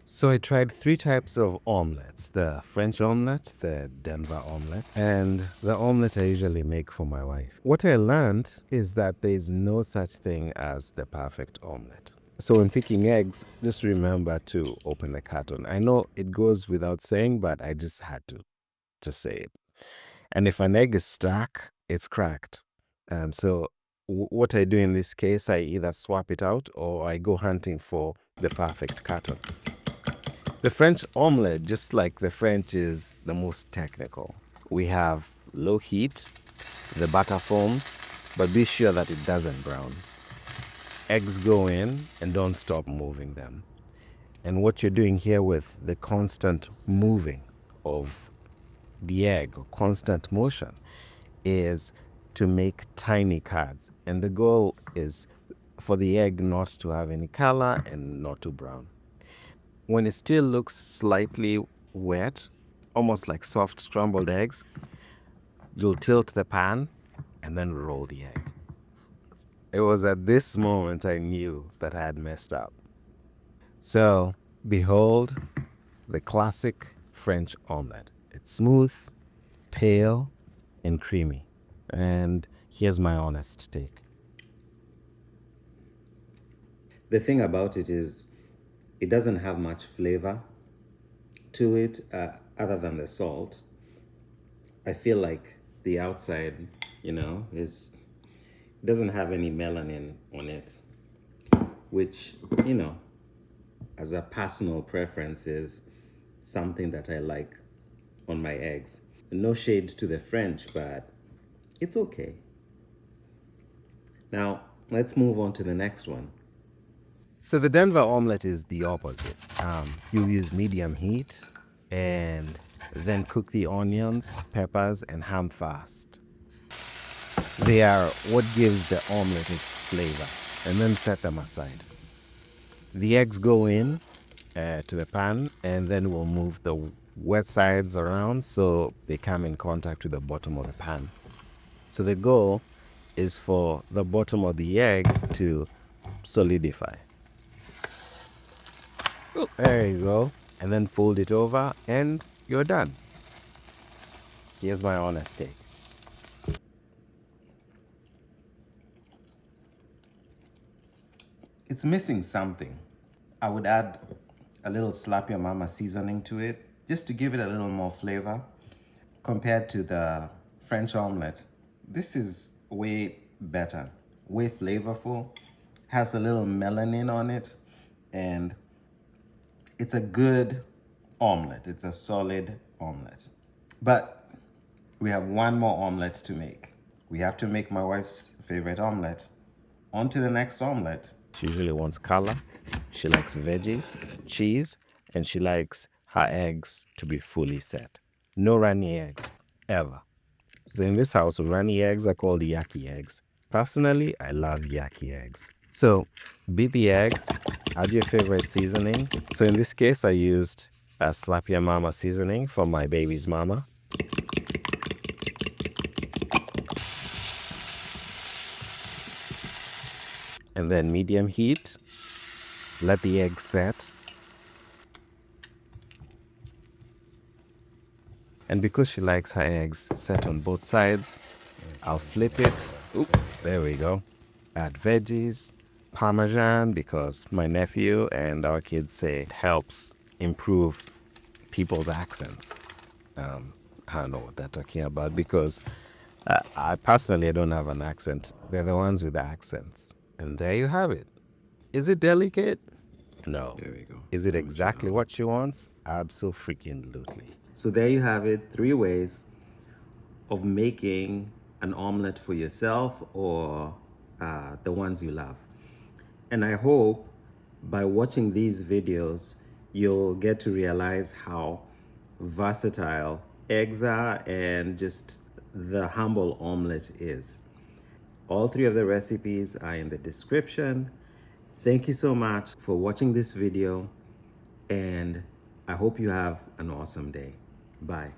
So I tried three types of omelets: the French omelette, the Denver omelette, and the omelette I usually make for my wife. What I learned is that there is no such thing as the perfect omelette. So when picking eggs, just remember to open the carton. I know it goes without saying, but I just had to say it. And if an egg is stuck, it's cracked. So what I do in this case, I either swap it out or I go hunting for the perfect carton. The French omelette, just like the French, is the most technical. We have low heat, the butter foams, but be sure that it doesn't brown. Eggs go in and don't stop moving them. And what you're doing here with the constant moving of the egg, or constant motion, is to make tiny curds. And the goal is for the egg not to have any color and not to brown. When it still looks slightly wet, almost like soft scrambled eggs, you'll tilt the pan and then roll the egg. It was at this moment I knew that I had messed up. So, behold the classic French omelette. It's smooth, pale, and creamy. And here's my honest take. The thing about it is, it doesn't have much flavor to it other than the salt. I feel like the outside, is doesn't have any melanin on it, which, as a personal preference, is something that I like on my eggs. No shade to the French, but it's okay. Now, let's move on to the next one. So the Denver omelette is the opposite. You use medium heat and then cook the onions, peppers, and ham fast. They are what gives the omelette its flavor, and then set them aside. The eggs go in to the pan, and then we'll move the wet sides around so they come in contact with the bottom of the pan. So the goal is for the bottom of the egg to solidify. Oh, there you go. And then fold it over and you're done. Here's my honest take. It's missing something. I would add a little slap your mama seasoning to it just to give it a little more flavor compared to the French omelette. This is way better, way flavorful, has a little melanin on it, and it's a good omelette. It's a solid omelette. But we have one more omelette to make. We have to make my wife's favorite omelette. On to the next omelette. She usually wants color. She likes veggies, cheese, and she likes her eggs to be fully set. No runny eggs, ever. So in this house, runny eggs are called yucky eggs. Personally, I love yucky eggs. So beat the eggs, add your favorite seasoning. So in this case, I used a Slap Your Mama seasoning from my baby's mama. And then medium heat, let the egg set. And because she likes her eggs set on both sides, I'll flip it. Oop, there we go. Add veggies, Parmesan, because my nephew and our kids say it helps improve people's accents. I don't know what they're talking about because I personally don't have an accent. They're the ones with the accents. And there you have it. Is it delicate? No. There we go. Is it exactly what she wants? Absolutely. So there you have it. 3 ways of making an omelet for yourself or the ones you love. And I hope by watching these videos, you'll get to realize how versatile eggs are and just the humble omelet is. All 3 of the recipes are in the description. Thank you so much for watching this video, and I hope you have an awesome day. Bye.